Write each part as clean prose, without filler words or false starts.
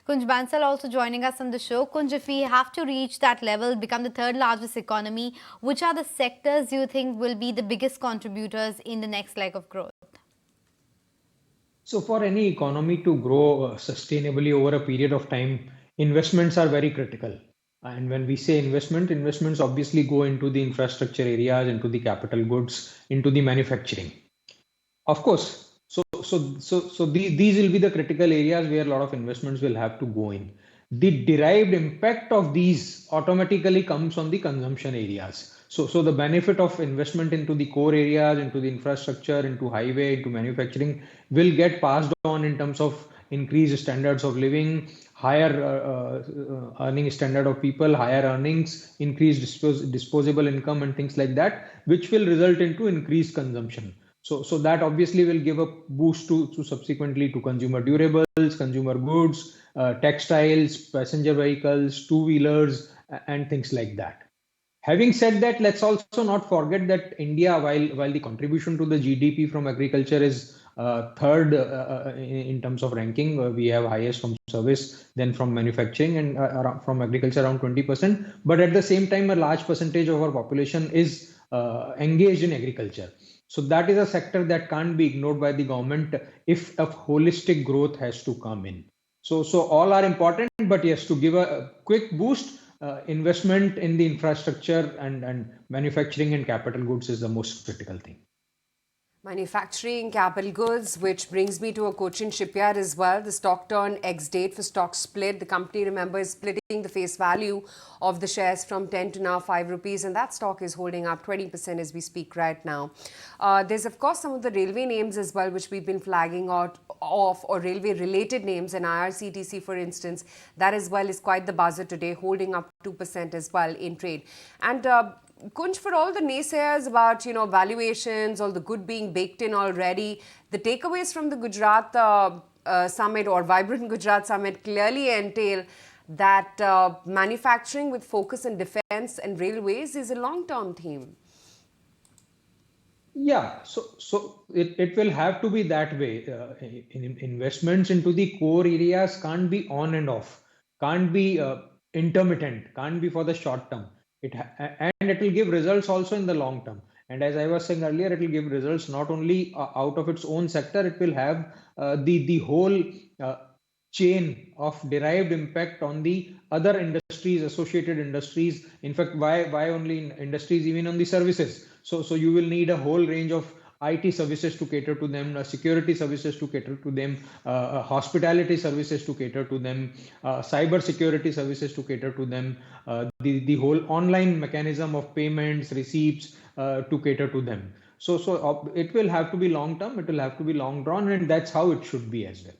Kunj Bansal also joining us on the show. Kunj, if we have to reach that level, become the third largest economy, which are the sectors you think will be the biggest contributors in the next leg of growth? So for any economy to grow sustainably over a period of time, investments are very critical. And when we say investments obviously go into the infrastructure areas, into the capital goods, into the manufacturing. Of course. These will be the critical areas where a lot of investments will have to go in. The derived impact of these automatically comes on the consumption areas. So the benefit of investment into the core areas, into the infrastructure, into highway, into manufacturing will get passed on in terms of increased standards of living, higher earning standard of people, higher earnings, increased disposable income and things like that, which will result into increased consumption. So that obviously will give a boost to subsequently to consumer durables, consumer goods, textiles, passenger vehicles, two-wheelers, and things like that. Having said that, let's also not forget that India, while the contribution to the GDP from agriculture is third in terms of ranking, we have highest from service, then from manufacturing, and from agriculture around 20%. But at the same time, a large percentage of our population is engaged in agriculture. So that is a sector that can't be ignored by the government if a holistic growth has to come in. So all are important, but yes, to give a quick boost, investment in the infrastructure and manufacturing and capital goods is the most critical thing. Manufacturing, capital goods, which brings me to a Cochin Shipyard as well. The stock turn ex-date for stock split. The company, remember, is splitting the face value of the shares from 10 to now 5 rupees, and that stock is holding up 20% as we speak right now. There's, of course, some of the railway names as well, which we've been flagging out of, or railway-related names, and IRCTC, for instance, that as well is quite the buzzer today, holding up 2% as well in trade. And Kunj, for all the naysayers about, valuations, all the good being baked in already, the takeaways from the Gujarat summit or Vibrant Gujarat summit clearly entail that manufacturing with focus on defense and railways is a long-term theme. Yeah, so it will have to be that way. Investments into the core areas can't be on and off, can't be intermittent, can't be for the short term. And it will give results also in the long term. And as I was saying earlier, it will give results not only out of its own sector, it will have the whole uh, chain of derived impact on the other industries, associated industries. In fact, why only in industries, even on the services. So you will need a whole range of IT services to cater to them, security services to cater to them, hospitality services to cater to them, cyber security services to cater to them, the whole online mechanism of payments, receipts to cater to them. So it will have to be long term, it will have to be long drawn, and that's how it should be as well.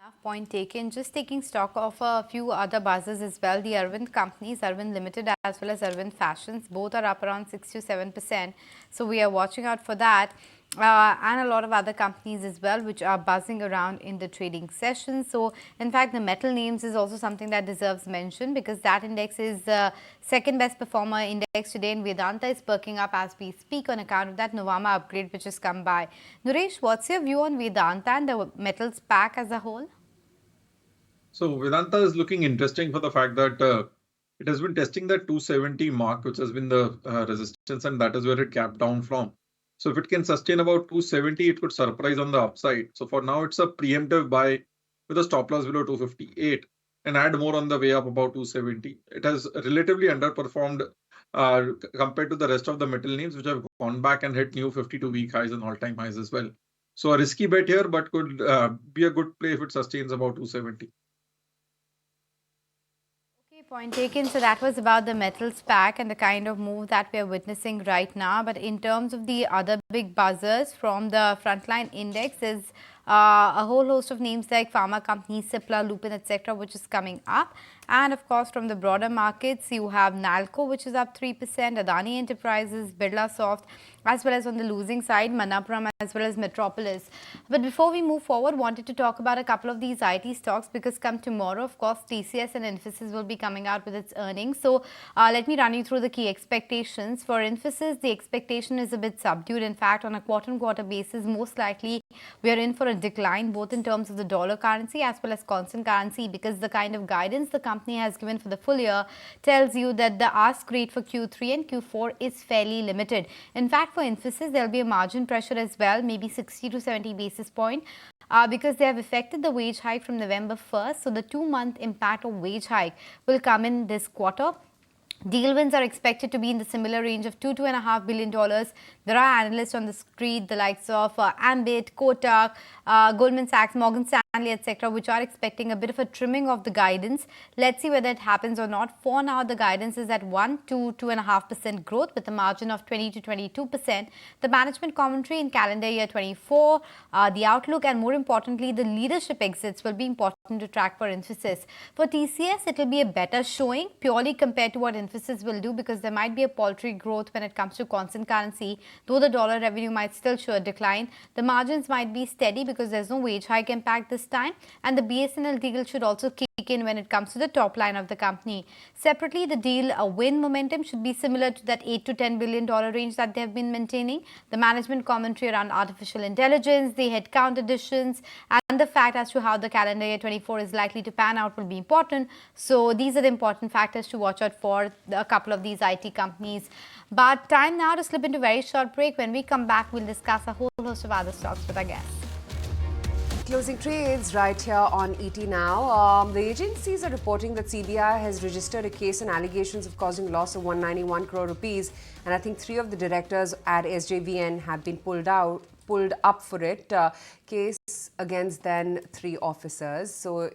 Enough point taken. Just taking stock of a few other buzzers as well. The Arvind companies, Arvind Limited as well as Arvind Fashions, both are up around 6 to 7%. So we are watching out for that. And a lot of other companies as well, which are buzzing around in the trading session. So, in fact, the metal names is also something that deserves mention, because that index is the second best performer index today, and Vedanta is perking up as we speak on account of that Novama upgrade which has come by. Naresh, what's your view on Vedanta and the metals pack as a whole? So Vedanta is looking interesting for the fact that it has been testing that 270 mark, which has been the resistance, and that is where it capped down from. So if it can sustain about 270, it could surprise on the upside. So for now, it's a preemptive buy with a stop loss below 258 and add more on the way up about 270. It has relatively underperformed compared to the rest of the metal names, which have gone back and hit new 52-week highs and all-time highs as well. So a risky bet here, but could be a good play if it sustains about 270. Point taken. So that was about the metals pack and the kind of move that we are witnessing right now. But in terms of the other big buzzers from the frontline index is a whole host of names like pharma companies, Cipla, Lupin, etc., which is coming up. And of course, from the broader markets, you have Nalco, which is up 3%, Adani Enterprises, Birla Soft, as well as on the losing side, Manappuram as well as Metropolis. But before we move forward, wanted to talk about a couple of these IT stocks because come tomorrow, of course, TCS and Infosys will be coming out with its earnings. So let me run you through the key expectations. For Infosys, the expectation is a bit subdued. In fact, on a quarter-on-quarter basis, most likely we are in for a decline both in terms of the dollar currency as well as constant currency, because the kind of guidance the company has given for the full year tells you that the ask rate for Q3 and Q4 is fairly limited. In fact, for Infosys, there will be a margin pressure as well, maybe 60 to 70 basis point. Because they have affected the wage hike from November 1st. So the 2-month impact of wage hike will come in this quarter. Deal wins are expected to be in the similar range of $2.5 billion. There are analysts on the street, the likes of Ambit, Kotak, Goldman Sachs, Morgan Stanley, etc., which are expecting a bit of a trimming of the guidance. Let's see whether it happens or not. For now, the guidance is at 1 to 2.5% growth with a margin of 20 to 22%. The management commentary in calendar year 24, the outlook, and more importantly, the leadership exits will be important to track for Infosys. For TCS, it will be a better showing purely compared to what Infosys will do, because there might be a paltry growth when it comes to constant currency, though the dollar revenue might still show a decline. The margins might be steady because there's no wage hike impact this time, and the BSNL deal should also kick in when it comes to the top line of the company. Separately, the deal win momentum should be similar to that $8 to $10 billion range that they have been maintaining. The management commentary around artificial intelligence, the headcount additions, and the fact as to how the calendar year 24 is likely to pan out will be important. So these are the important factors to watch out for a couple of these IT companies. But time now to slip into a very short break. When we come back, we'll discuss a whole host of other stocks with our guests. Closing trades right here on ET Now. The agencies are reporting that CBI has registered a case on allegations of causing loss of 191 crore rupees, and I think 3 of the directors at SJVN have been pulled up for it. Case against then 3 officers. So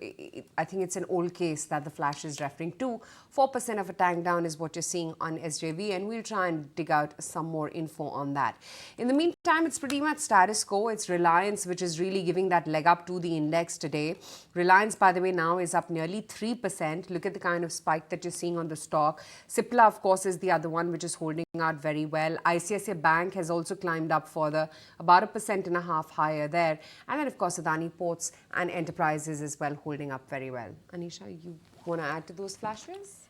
I think it's an old case that the Flash is referring to. 4% of a tank down is what you're seeing on SJV, and we'll try and dig out some more info on that. In the meantime, it's pretty much status quo. It's Reliance which is really giving that leg up to the index today. Reliance, by the way, now is up nearly 3%. Look at the kind of spike that you're seeing on the stock. Cipla, of course, is the other one which is holding out very well. ICICI Bank has also climbed up further, about 1.5% higher there. And then, of course, Adani Ports and Enterprises as well holding up very well. Anisha, you want to add to those flashes?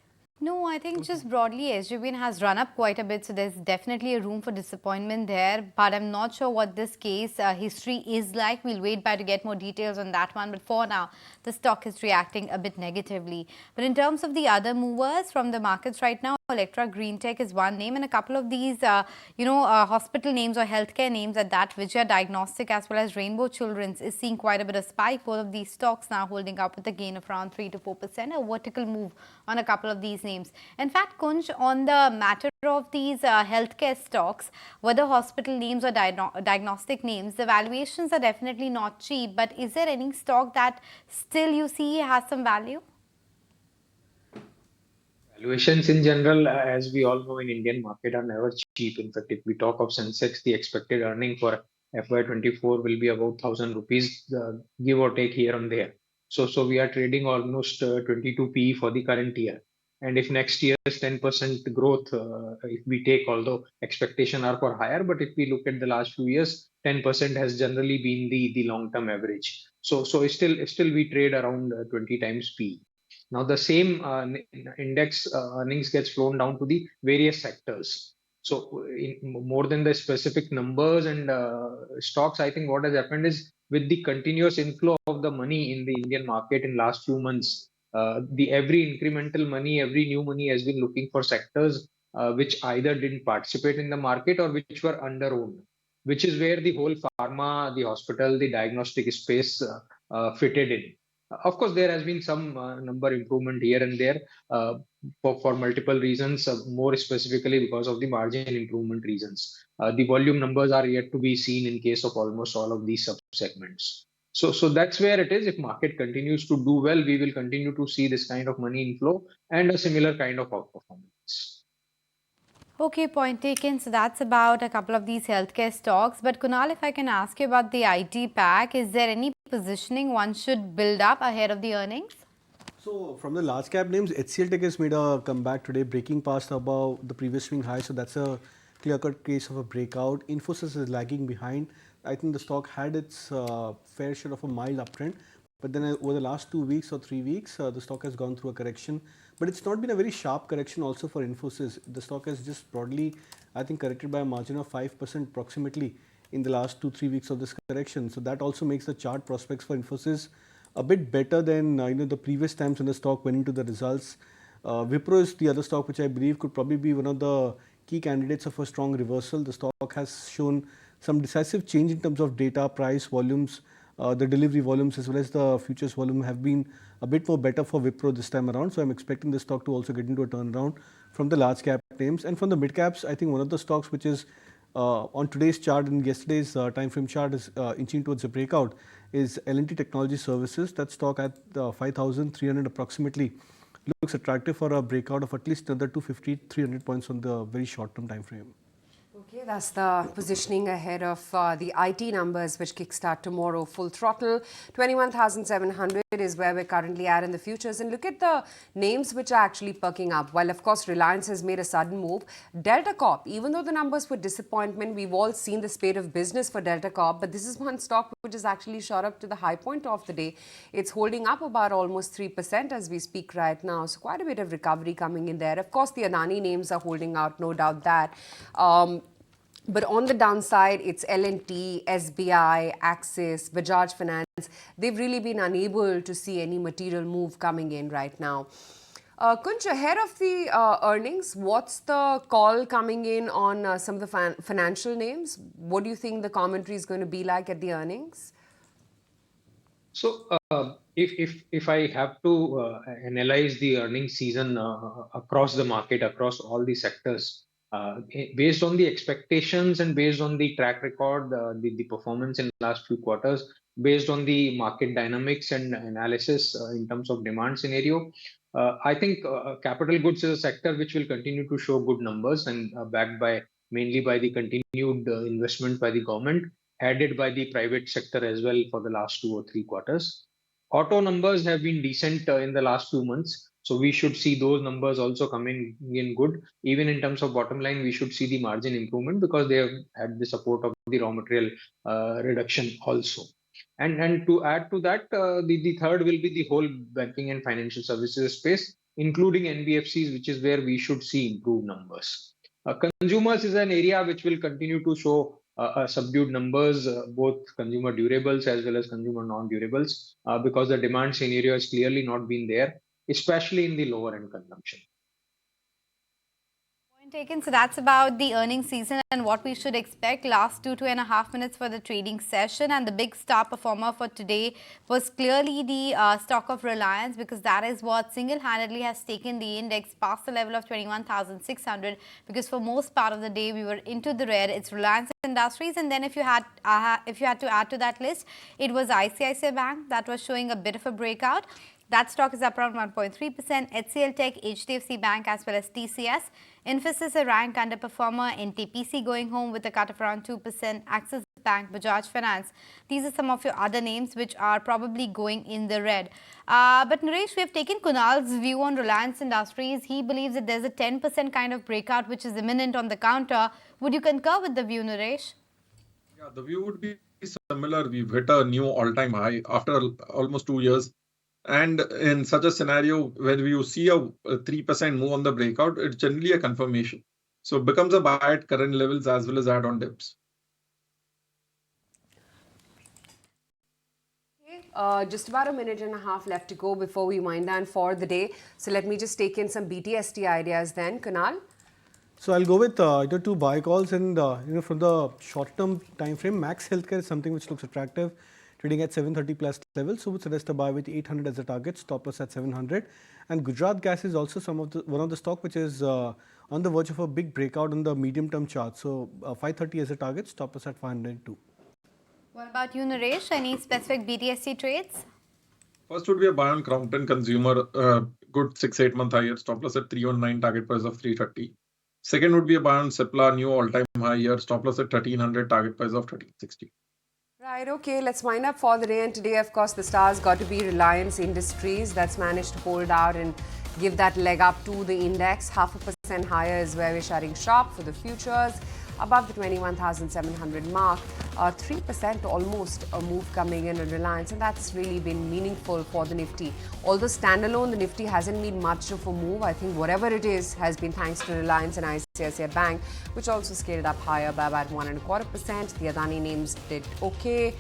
No, I think just broadly SJVN has run up quite a bit, so there's definitely a room for disappointment there, but I'm not sure what this case history is like. We'll wait by to get more details on that one, but for now the stock is reacting a bit negatively. But in terms of the other movers from the markets right now, Electra Greentech is one name, and a couple of these hospital names or healthcare names at that, Vijaya Diagnostic as well as Rainbow Children's is seeing quite a bit of spike. Both of these stocks now holding up with a gain of around 3 to 4%, a vertical move on a couple of these names. In fact, Kunj, on the matter of these healthcare stocks, whether hospital names or diagnostic names, the valuations are definitely not cheap, but is there any stock that still you see has some value? Valuations in general, as we all know in Indian market, are never cheap. In fact, if we talk of Sensex, the expected earning for FY24 will be about 1,000 rupees, give or take here and there. So we are trading almost 22 PE for the current year. And if next year's 10% growth, if we take, although expectation are for higher, but if we look at the last few years, 10% has generally been the long-term average. So still we trade around 20 times PE. Now the same index earnings gets flown down to the various sectors. So more than the specific numbers and stocks, I think what has happened is with the continuous inflow of the money in the Indian market in last few months, the every incremental money, every new money has been looking for sectors which either didn't participate in the market or which were under-owned, which is where the whole pharma, the hospital, the diagnostic space fitted in. Of course, there has been some number improvement here and there for multiple reasons, more specifically because of the margin improvement reasons. The volume numbers are yet to be seen in case of almost all of these sub-segments. So that's where it is. If market continues to do well, we will continue to see this kind of money inflow and a similar kind of outperformance. Okay, point taken. So that's about a couple of these healthcare stocks. But Kunal, if I can ask you about the IT pack, is there any positioning one should build up ahead of the earnings? So from the large cap names, HCL Tech has made a comeback today, breaking past above the previous swing high. So that's a clear-cut case of a breakout. Infosys is lagging behind. I think the stock had its fair share of a mild uptrend, but then over the last 2 weeks or 3 weeks, the stock has gone through a correction. But it's not been a very sharp correction also for Infosys. The stock has just broadly, I think, corrected by a margin of 5% approximately in the last 2-3 weeks of this correction. So that also makes the chart prospects for Infosys a bit better than the previous times when the stock went into the results. Wipro is the other stock which I believe could probably be one of the key candidates of a strong reversal. The stock has shown some decisive change in terms of data, price, volumes. The delivery volumes as well as the futures volume have been a bit more better for Wipro this time around. So I'm expecting the stock to also get into a turnaround from the large cap names. And from the mid caps, I think one of the stocks which is on today's chart and yesterday's time frame chart is inching towards a breakout is L&T Technology Services. That stock at 5,300 approximately looks attractive for a breakout of at least another 250-300 points on the very short term time frame. Okay, that's the positioning ahead of the IT numbers, which kickstart tomorrow. Full throttle, 21,700 is where we're currently at in the futures. And look at the names which are actually perking up. While, of course, Reliance has made a sudden move. Delta Corp, even though the numbers were disappointment, we've all seen the spate of business for Delta Corp. But this is one stock which has actually shot up to the high point of the day. It's holding up about almost 3% as we speak right now. So quite a bit of recovery coming in there. Of course, the Adani names are holding out, no doubt that. But on the downside, it's L&T, SBI, Axis, Bajaj Finance. They've really been unable to see any material move coming in right now. Kunj, ahead of the earnings, what's the call coming in on some of the financial names? What do you think the commentary is going to be like at the earnings? So, if I have to analyze the earnings season across the market, across all the sectors, based on the expectations and based on the track record, the performance in the last few quarters, based on the market dynamics and analysis in terms of demand scenario, I think capital goods is a sector which will continue to show good numbers and backed by mainly by the continued investment by the government, added by the private sector as well for the last 2 or 3 quarters. Auto numbers have been decent in the last 2 months, so we should see those numbers also coming in good. Even in terms of bottom line, we should see the margin improvement because they have had the support of the raw material reduction also. And to add to that, the third will be the whole banking and financial services space, including NBFCs, which is where we should see improved numbers. Consumers is an area which will continue to show subdued numbers, both consumer durables as well as consumer non-durables, because the demand scenario has clearly not been there, especially in the lower end consumption. Point taken. So that's about the earnings season and what we should expect. Last 2.5 minutes for the trading session, and the big star performer for today was clearly the stock of Reliance, because that is what single-handedly has taken the index past the level of 21,600. Because for most part of the day we were into the red. It's Reliance Industries, and then if you had to add to that list, it was ICICI Bank that was showing a bit of a breakout. That stock is up around 1.3%. HCL Tech, HDFC Bank as well as TCS. Infosys a rank underperformer. NTPC going home with a cut of around 2%. Axis Bank, Bajaj Finance. These are some of your other names which are probably going in the red. But Naresh, we have taken Kunal's view on Reliance Industries. He believes that there's a 10% kind of breakout which is imminent on the counter. Would you concur with the view, Naresh? Yeah, the view would be similar. We've hit a new all-time high after almost 2 years. And in such a scenario, when you see a 3% move on the breakout, it's generally a confirmation. So it becomes a buy at current levels as well as add-on dips. Just about a minute and a half left to go before we wind down for the day. So let me just take in some BTST ideas then. Kunal? So I'll go with either two buy calls, and from the short-term time frame, Max Healthcare is something which looks attractive, trading at 730 plus levels. So would suggest a buy with 800 as a target, stop loss at 700. And Gujarat Gas is also one of the stock which is on the verge of a big breakout on the medium-term chart. So 530 as a target, stop loss at 502. What about you, Naresh? Any specific BTST trades? First would be a buy on Crompton Consumer, good 6-8 month higher, stop loss at 319, target price of 330. Second would be a buy on Cipla, new all-time high here, stop loss at 1300, target price of 1360. Right, okay, let's wind up for the day. And today, of course, the stars got to be Reliance Industries. That's managed to hold out and give that leg up to the index. 0.5% higher is where we're shutting shop for the futures, above the 21,700 mark. 3% almost a move coming in Reliance, and that's really been meaningful for the Nifty. Although standalone, the Nifty hasn't made much of a move. I think whatever it is has been thanks to Reliance and ICICI Bank, which also scaled up higher by about 1.25%. The Adani names did okay.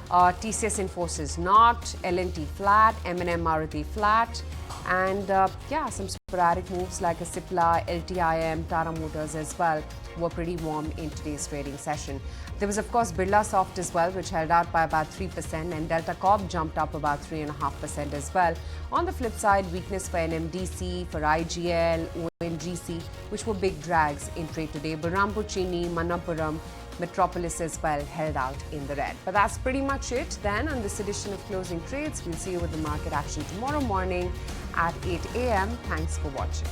TCS Infosys not, L&T flat, M&M Maruti flat, and yeah, some sporadic moves like a Cipla, LTIM, Tata Motors as well were pretty warm in today's trading session. There was of course Birla Soft as well, which held out by about 3%, and Delta Corp jumped up about 3.5% as well. On the flip side, weakness for NMDC, for IGL, ONGC, which were big drags in trade today. Berhampur Chini, Manappuram, Metropolis as well held out in the red. But that's pretty much it then on this edition of Closing Trades. We'll see you with the market action tomorrow morning at 8 a.m. Thanks for watching.